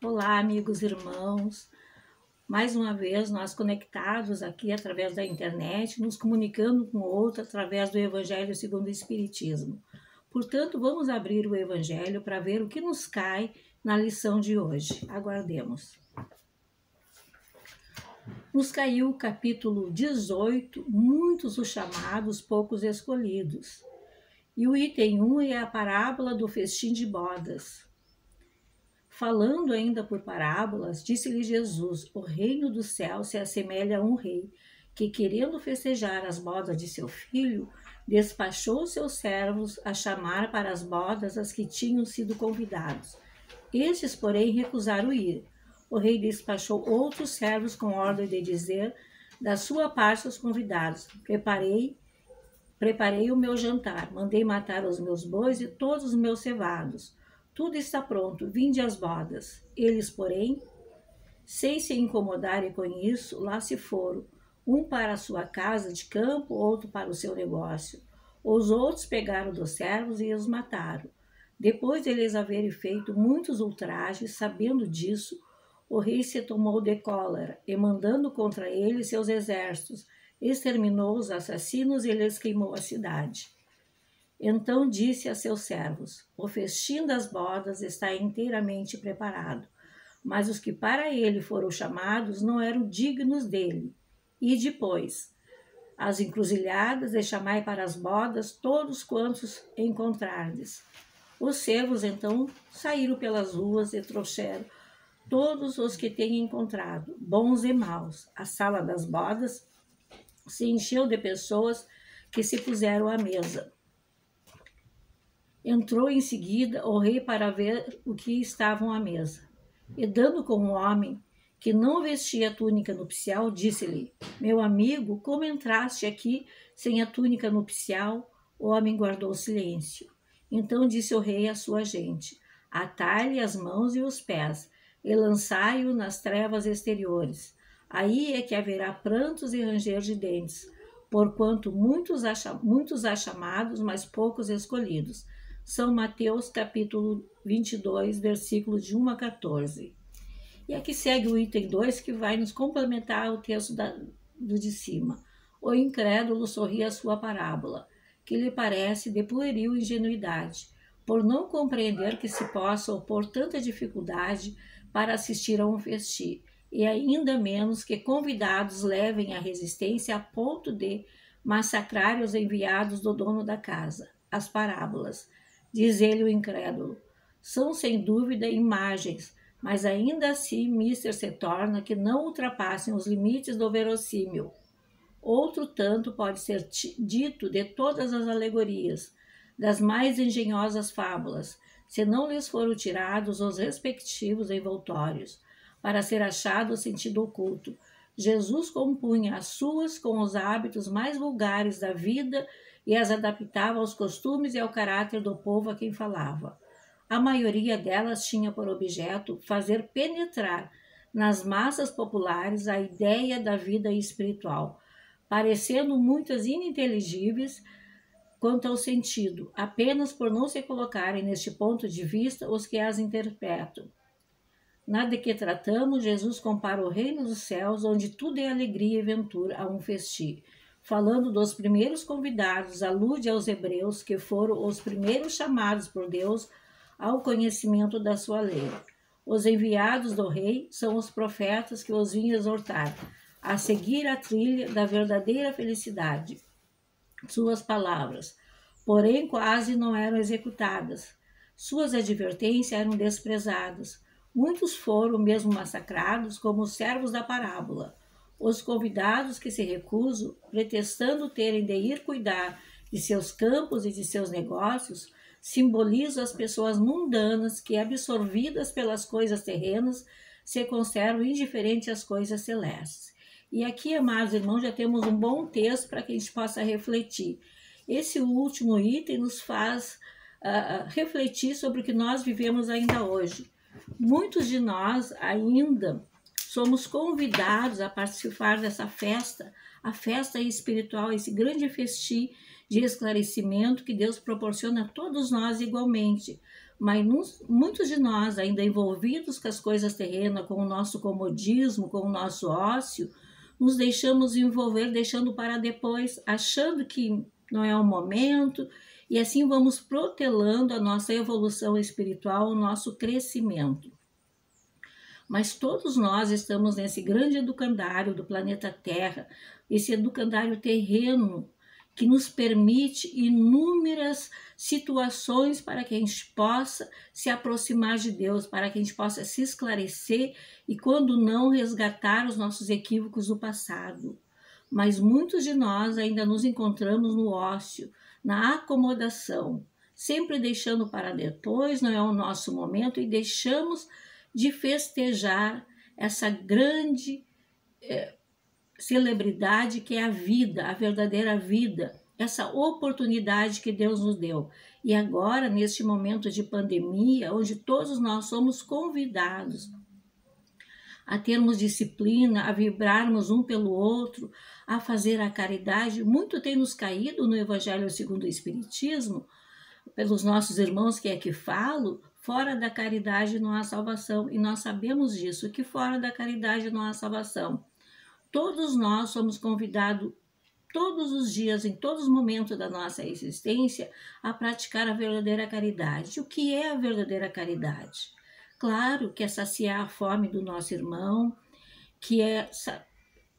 Olá, amigos, irmãos. Mais uma vez, nós conectados aqui através da internet, nos comunicando com o outro através do Evangelho segundo o Espiritismo. Portanto, vamos abrir o Evangelho para ver o que nos cai na lição de hoje. Aguardemos. Nos caiu o capítulo 18, muitos os chamados, poucos escolhidos. E o item 1 é a parábola do festim de bodas. Falando ainda por parábolas, disse-lhe Jesus: o reino do céu se assemelha a um rei que, querendo festejar as bodas de seu filho, despachou seus servos a chamar para as bodas as que tinham sido convidados. Estes, porém, recusaram ir. O rei despachou outros servos com ordem de dizer da sua parte aos convidados: Preparei o meu jantar, mandei matar os meus bois e todos os meus cevados. Tudo está pronto, vinde às bodas. Eles, porém, sem se incomodarem com isso, lá se foram, um para a sua casa de campo, outro para o seu negócio. Os outros pegaram dos servos e os mataram. Depois de eles haverem feito muitos ultrajes, sabendo disso, o rei se tomou de cólera e, mandando contra eles seus exércitos, exterminou os assassinos e lhes queimou a cidade. Então disse a seus servos: o festim das bodas está inteiramente preparado, mas os que para ele foram chamados não eram dignos dele. E depois, as encruzilhadas, e chamai para as bodas todos quantos encontrardes. Os servos então saíram pelas ruas e trouxeram todos os que têm encontrado, bons e maus. A sala das bodas se encheu de pessoas que se puseram à mesa. Entrou em seguida o rei para ver o que estavam à mesa. E dando com um homem que não vestia túnica nupcial, disse-lhe: meu amigo, como entraste aqui sem a túnica nupcial? O homem guardou silêncio. Então disse o rei à sua gente: atai-lhe as mãos e os pés, e lançai-o nas trevas exteriores. Aí é que haverá prantos e ranger de dentes, porquanto muitos há chamados, mas poucos escolhidos. São Mateus capítulo 22, versículos de 1 a 14. E aqui segue o item 2, que vai nos complementar o texto do de cima. O incrédulo sorri à sua parábola, que lhe parece de pueril ingenuidade, por não compreender que se possa opor tanta dificuldade para assistir a um festim, e ainda menos que convidados levem a resistência a ponto de massacrar os enviados do dono da casa. As parábolas, diz ele o incrédulo, são sem dúvida imagens, mas ainda assim mister se torna que não ultrapassem os limites do verossímil. Outro tanto pode ser dito de todas as alegorias, das mais engenhosas fábulas, se não lhes foram tirados os respectivos envoltórios, para ser achado o sentido oculto. Jesus compunha as suas com os hábitos mais vulgares da vida e as adaptava aos costumes e ao caráter do povo a quem falava. A maioria delas tinha por objeto fazer penetrar nas massas populares a ideia da vida espiritual, parecendo muitas ininteligíveis quanto ao sentido, apenas por não se colocarem neste ponto de vista os que as interpretam. Na de que tratamos, Jesus compara o reino dos céus, onde tudo é alegria e ventura, a um festim. Falando dos primeiros convidados, alude aos hebreus, que foram os primeiros chamados por Deus ao conhecimento da sua lei. Os enviados do rei são os profetas que os vinham exortar a seguir a trilha da verdadeira felicidade. Suas palavras, porém, quase não eram executadas. Suas advertências eram desprezadas. Muitos foram mesmo massacrados, como os servos da parábola. Os convidados que se recusam, pretextando terem de ir cuidar de seus campos e de seus negócios, simbolizam as pessoas mundanas que, absorvidas pelas coisas terrenas, se conservam indiferentes às coisas celestes. E aqui, amados irmãos, já temos um bom texto para que a gente possa refletir. Esse último item nos faz refletir sobre o que nós vivemos ainda hoje. Muitos de nós ainda somos convidados a participar dessa festa, a festa espiritual, esse grande festim de esclarecimento que Deus proporciona a todos nós igualmente. Mas muitos de nós, ainda envolvidos com as coisas terrenas, com o nosso comodismo, com o nosso ócio, nos deixamos envolver, deixando para depois, achando que não é o momento, e assim vamos protelando a nossa evolução espiritual, o nosso crescimento. Mas todos nós estamos nesse grande educandário do planeta Terra, esse educandário terreno, que nos permite inúmeras situações para que a gente possa se aproximar de Deus, para que a gente possa se esclarecer e, quando não, resgatar os nossos equívocos do passado. Mas muitos de nós ainda nos encontramos no ócio, na acomodação, sempre deixando para depois, não é o nosso momento, e deixamos de festejar essa grande celebridade que é a vida, a verdadeira vida, essa oportunidade que Deus nos deu. E agora, neste momento de pandemia, onde todos nós somos convidados a termos disciplina, a vibrarmos um pelo outro, a fazer a caridade, muito tem nos caído no Evangelho segundo o Espiritismo, pelos nossos irmãos que aqui falo, fora da caridade não há salvação, e nós sabemos disso, que fora da caridade não há salvação. Todos nós somos convidados todos os dias, em todos os momentos da nossa existência, a praticar a verdadeira caridade. O que é a verdadeira caridade? Claro que é saciar a fome do nosso irmão, que é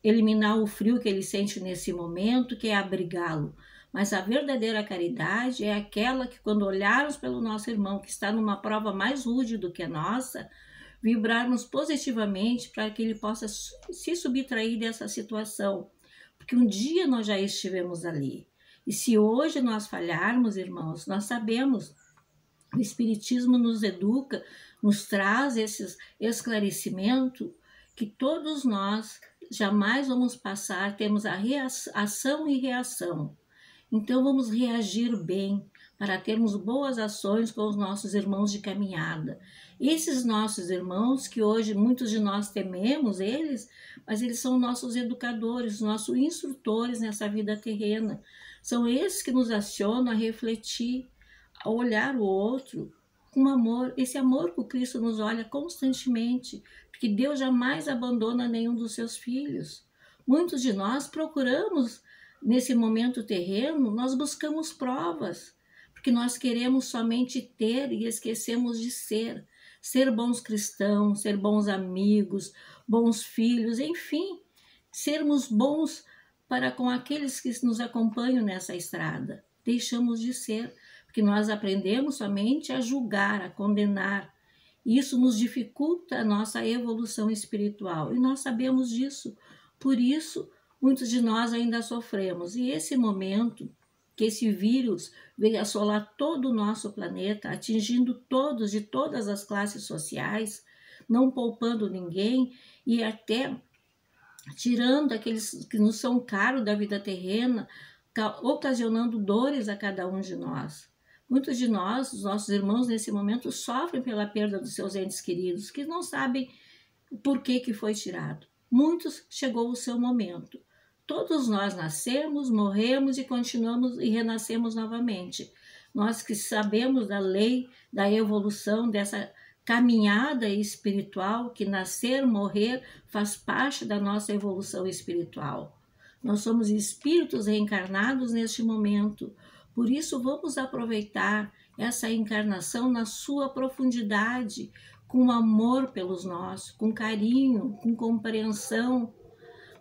eliminar o frio que ele sente nesse momento, que é abrigá-lo. Mas a verdadeira caridade é aquela que, quando olharmos pelo nosso irmão, que está numa prova mais rude do que a nossa, vibrarmos positivamente para que ele possa se subtrair dessa situação. Porque um dia nós já estivemos ali. E se hoje nós falharmos, irmãos, nós sabemos, o Espiritismo nos educa, nos traz esse esclarecimento que todos nós jamais vamos passar, temos a ação e reação. Então vamos reagir bem para termos boas ações com os nossos irmãos de caminhada. Esses nossos irmãos, que hoje muitos de nós tememos eles, mas eles são nossos educadores, nossos instrutores nessa vida terrena. São esses que nos acionam a refletir, a olhar o outro com amor, esse amor que o Cristo nos olha constantemente, porque Deus jamais abandona nenhum dos seus filhos. Muitos de nós procuramos, nesse momento terreno, nós buscamos provas, porque nós queremos somente ter e esquecemos de ser. Ser bons cristãos, ser bons amigos, bons filhos, enfim, sermos bons para com aqueles que nos acompanham nessa estrada. Deixamos de ser, porque nós aprendemos somente a julgar, a condenar. Isso nos dificulta a nossa evolução espiritual e nós sabemos disso. Por isso, muitos de nós ainda sofremos. E esse momento que esse vírus veio assolar todo o nosso planeta, atingindo todos de todas as classes sociais, não poupando ninguém e até tirando aqueles que nos são caros da vida terrena, ocasionando dores a cada um de nós. Muitos de nós, os nossos irmãos, nesse momento, sofrem pela perda dos seus entes queridos, que não sabem por que foi tirado. Muitos chegou o seu momento. Todos nós nascemos, morremos e continuamos e renascemos novamente. Nós que sabemos da lei da evolução, dessa caminhada espiritual, que nascer, morrer faz parte da nossa evolução espiritual. Nós somos espíritos reencarnados neste momento. Por isso, vamos aproveitar essa encarnação na sua profundidade, com amor pelos nossos, com carinho, com compreensão.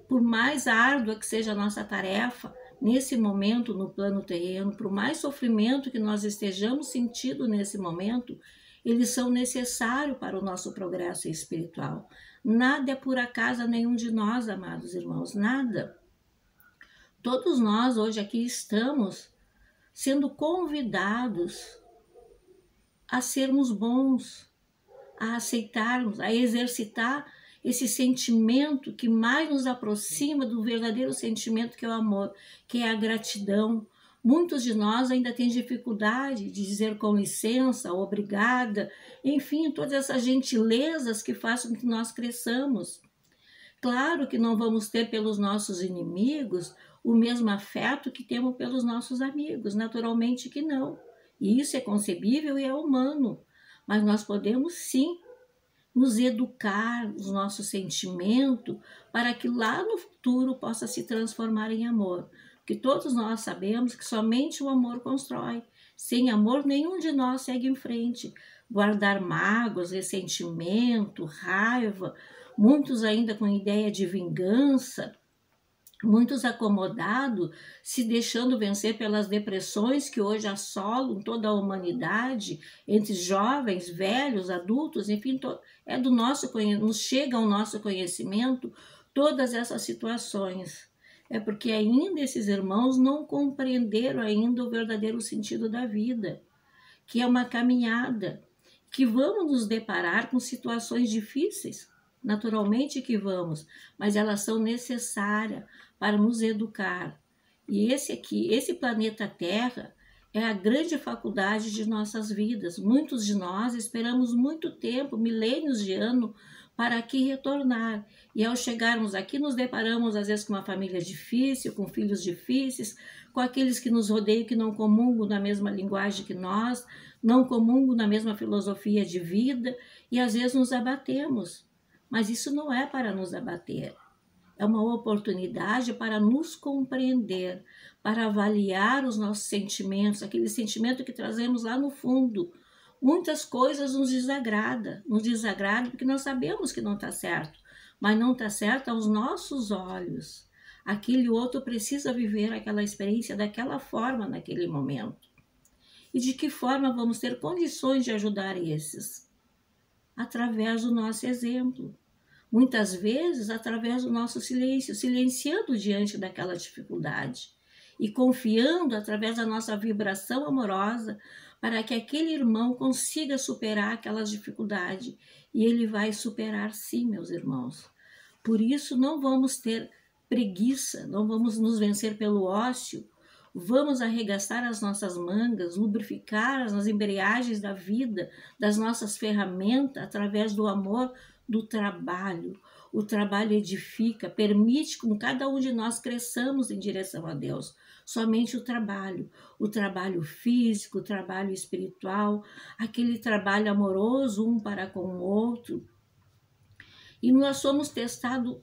Por mais árdua que seja a nossa tarefa, nesse momento no plano terreno, por mais sofrimento que nós estejamos sentindo nesse momento, eles são necessários para o nosso progresso espiritual. Nada é por acaso a nenhum de nós, amados irmãos, nada. Todos nós hoje aqui estamos sendo convidados a sermos bons, a aceitarmos, a exercitar esse sentimento que mais nos aproxima do verdadeiro sentimento que é o amor, que é a gratidão. Muitos de nós ainda têm dificuldade de dizer com licença, obrigada, enfim, todas essas gentilezas que fazem com que nós cresçamos. Claro que não vamos ter pelos nossos inimigos o mesmo afeto que temos pelos nossos amigos, naturalmente que não. E isso é concebível e é humano. Mas nós podemos sim nos educar os nossos sentimentos para que lá no futuro possa se transformar em amor. Porque todos nós sabemos que somente o amor constrói. Sem amor, nenhum de nós segue em frente. Guardar mágoas, ressentimento, raiva, muitos ainda com ideia de vingança, muitos acomodados, se deixando vencer pelas depressões que hoje assolam toda a humanidade, entre jovens, velhos, adultos, enfim, é do nosso, nos chega ao nosso conhecimento todas essas situações. É porque ainda esses irmãos não compreenderam ainda o verdadeiro sentido da vida, que é uma caminhada, que vamos nos deparar com situações difíceis, naturalmente que vamos, mas elas são necessárias para nos educar. E esse aqui, esse planeta Terra, é a grande faculdade de nossas vidas. Muitos de nós esperamos muito tempo, milênios de ano, para aqui retornar. E ao chegarmos aqui, nos deparamos às vezes com uma família difícil, com filhos difíceis, com aqueles que nos rodeiam que não comungam da mesma linguagem que nós, não comungam na mesma filosofia de vida, e às vezes nos abatemos. Mas isso não é para nos abater. É uma oportunidade para nos compreender, para avaliar os nossos sentimentos, aquele sentimento que trazemos lá no fundo. Muitas coisas nos desagrada porque nós sabemos que não está certo, mas não está certo aos nossos olhos. Aquele outro precisa viver aquela experiência daquela forma naquele momento. E de que forma vamos ter condições de ajudar esses? Através do nosso exemplo. Muitas vezes através do nosso silêncio, silenciando diante daquela dificuldade e confiando através da nossa vibração amorosa para que aquele irmão consiga superar aquelas dificuldades. E ele vai superar sim, meus irmãos. Por isso não vamos ter preguiça, não vamos nos vencer pelo ócio, vamos arregaçar as nossas mangas, lubrificar as embreagens da vida, das nossas ferramentas, através do amor, do trabalho. O trabalho edifica, permite que cada um de nós cresçamos em direção a Deus. Somente o trabalho físico, o trabalho espiritual, aquele trabalho amoroso um para com o outro. E nós somos testados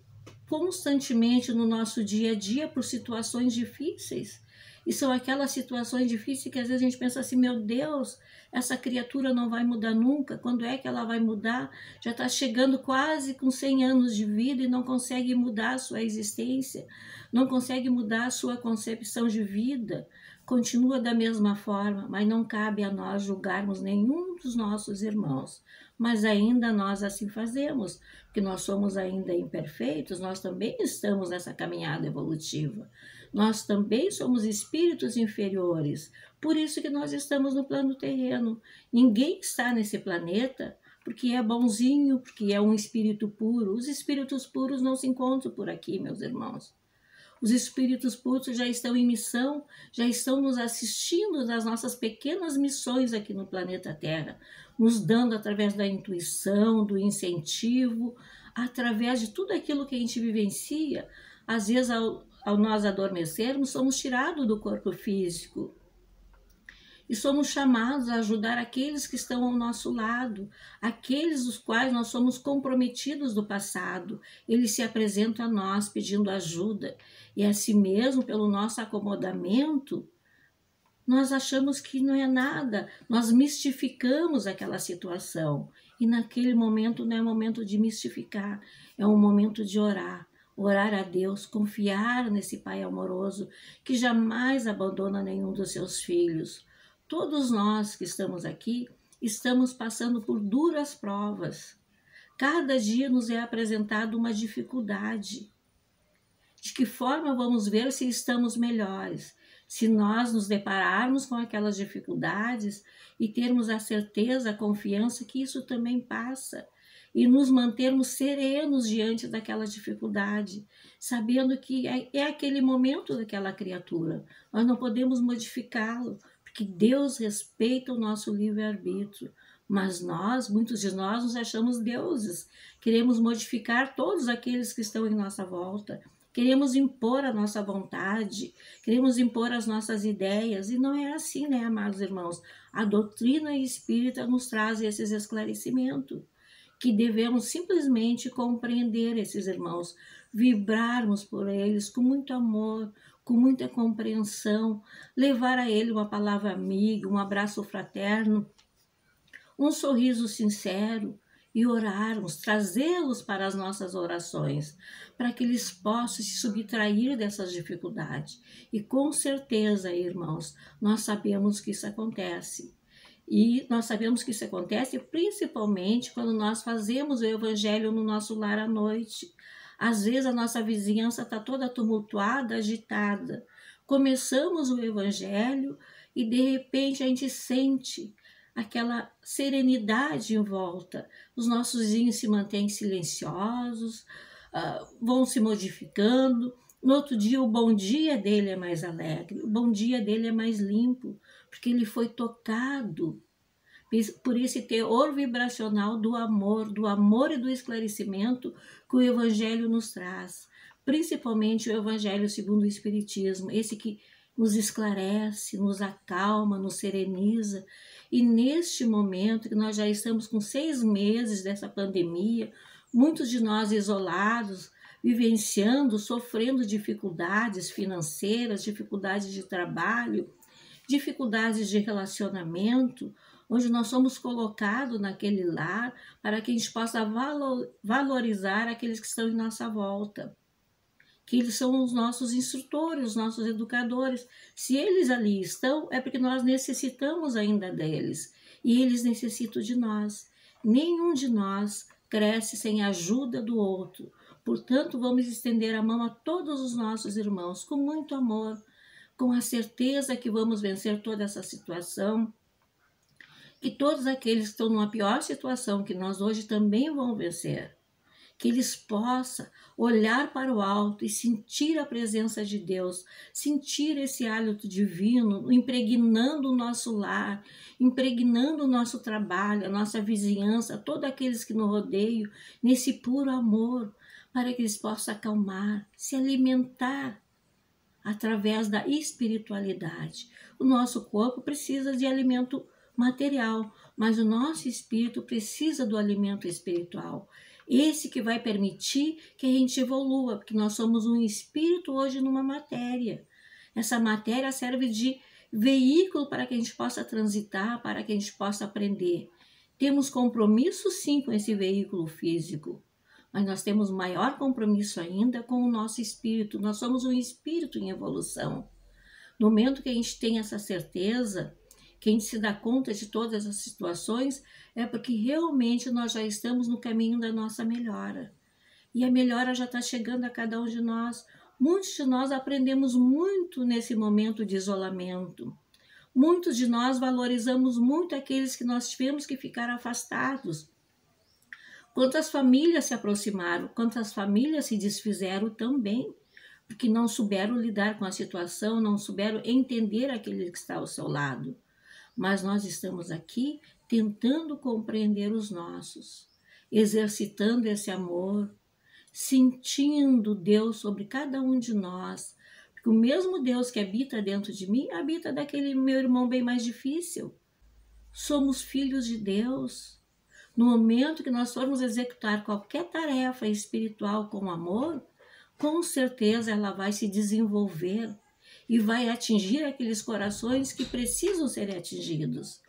constantemente no nosso dia a dia por situações difíceis. E são aquelas situações difíceis que às vezes a gente pensa assim, meu Deus, essa criatura não vai mudar nunca, quando é que ela vai mudar? Já está chegando quase com 100 anos de vida e não consegue mudar a sua existência, não consegue mudar a sua concepção de vida, continua da mesma forma, mas não cabe a nós julgarmos nenhum dos nossos irmãos. Mas ainda nós assim fazemos, porque nós somos ainda imperfeitos, nós também estamos nessa caminhada evolutiva. Nós também somos espíritos inferiores, por isso que nós estamos no plano terreno. Ninguém está nesse planeta porque é bonzinho, porque é um espírito puro. Os espíritos puros não se encontram por aqui, meus irmãos. Os espíritos puros já estão em missão, já estão nos assistindo nas nossas pequenas missões aqui no planeta Terra, nos dando através da intuição, do incentivo, através de tudo aquilo que a gente vivencia. Às vezes, ao nós adormecermos, somos tirados do corpo físico e somos chamados a ajudar aqueles que estão ao nosso lado, aqueles dos quais nós somos comprometidos do passado. Eles se apresentam a nós pedindo ajuda e assim mesmo, pelo nosso acomodamento, nós achamos que não é nada, nós mistificamos aquela situação. E naquele momento não é momento de mistificar, é um momento de orar. Orar a Deus, confiar nesse Pai amoroso que jamais abandona nenhum dos seus filhos. Todos nós que estamos aqui estamos passando por duras provas. Cada dia nos é apresentada uma dificuldade. De que forma vamos ver se estamos melhores? Se nós nos depararmos com aquelas dificuldades e termos a certeza, a confiança que isso também passa e nos mantermos serenos diante daquela dificuldade, sabendo que é aquele momento daquela criatura. Nós não podemos modificá-lo, porque Deus respeita o nosso livre-arbítrio. Mas nós, muitos de nós, nos achamos deuses. Queremos modificar todos aqueles que estão em nossa volta. Queremos impor a nossa vontade, queremos impor as nossas ideias. E não é assim, né, amados irmãos? A doutrina espírita nos traz esses esclarecimentos, que devemos simplesmente compreender esses irmãos, vibrarmos por eles com muito amor, com muita compreensão, levar a ele uma palavra amiga, um abraço fraterno, um sorriso sincero e orarmos, trazê-los para as nossas orações, para que eles possam se subtrair dessas dificuldades. E com certeza, irmãos, nós sabemos que isso acontece. E nós sabemos que isso acontece principalmente quando nós fazemos o evangelho no nosso lar à noite. Às vezes a nossa vizinhança está toda tumultuada, agitada. Começamos o evangelho e de repente a gente sente aquela serenidade em volta. Os nossos vizinhos se mantêm silenciosos, vão se modificando. No outro dia, o bom dia dele é mais alegre, o bom dia dele é mais limpo, porque ele foi tocado por esse teor vibracional do amor e do esclarecimento que o Evangelho nos traz, principalmente o Evangelho segundo o Espiritismo, esse que nos esclarece, nos acalma, nos sereniza. E neste momento que nós já estamos com 6 meses dessa pandemia, muitos de nós isolados, vivenciando, sofrendo dificuldades financeiras, dificuldades de trabalho, dificuldades de relacionamento, onde nós somos colocados naquele lar para que a gente possa valorizar aqueles que estão em nossa volta, que eles são os nossos instrutores, os nossos educadores. Se eles ali estão, é porque nós necessitamos ainda deles e eles necessitam de nós. Nenhum de nós cresce sem a ajuda do outro. Portanto, vamos estender a mão a todos os nossos irmãos com muito amor, com a certeza que vamos vencer toda essa situação, que todos aqueles que estão numa pior situação que nós hoje também vão vencer, que eles possam olhar para o alto e sentir a presença de Deus, sentir esse hálito divino impregnando o nosso lar, impregnando o nosso trabalho, a nossa vizinhança, todos aqueles que nos rodeiam, nesse puro amor, para que eles possam acalmar, se alimentar através da espiritualidade. O nosso corpo precisa de alimento material, mas o nosso espírito precisa do alimento espiritual. Esse que vai permitir que a gente evolua, porque nós somos um espírito hoje numa matéria. Essa matéria serve de veículo para que a gente possa transitar, para que a gente possa aprender. Temos compromisso sim com esse veículo físico, mas nós temos maior compromisso ainda com o nosso espírito. Nós somos um espírito em evolução. No momento que a gente tem essa certeza, que a gente se dá conta de todas as situações, é porque realmente nós já estamos no caminho da nossa melhora. E a melhora já está chegando a cada um de nós. Muitos de nós aprendemos muito nesse momento de isolamento. Muitos de nós valorizamos muito aqueles que nós tivemos que ficar afastados. Quantas famílias se aproximaram, quantas famílias se desfizeram também, porque não souberam lidar com a situação, não souberam entender aquele que está ao seu lado. Mas nós estamos aqui tentando compreender os nossos, exercitando esse amor, sentindo Deus sobre cada um de nós, porque o mesmo Deus que habita dentro de mim, habita daquele meu irmão bem mais difícil. Somos filhos de Deus. No momento que nós formos executar qualquer tarefa espiritual com amor, com certeza ela vai se desenvolver e vai atingir aqueles corações que precisam ser atingidos.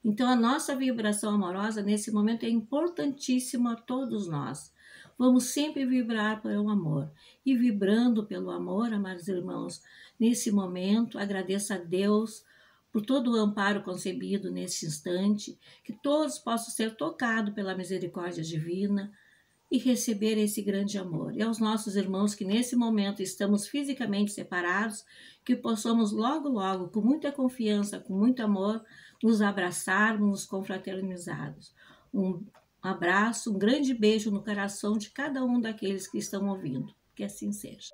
Então a nossa vibração amorosa nesse momento é importantíssima a todos nós. Vamos sempre vibrar pelo amor. E vibrando pelo amor, amados irmãos, nesse momento agradeça a Deus por todo o amparo concebido nesse instante, que todos possam ser tocados pela misericórdia divina e receber esse grande amor. E aos nossos irmãos que nesse momento estamos fisicamente separados, que possamos logo, logo, com muita confiança, com muito amor, nos abraçarmos, nos confraternizarmos. Um abraço, um grande beijo no coração de cada um daqueles que estão ouvindo. Que assim seja.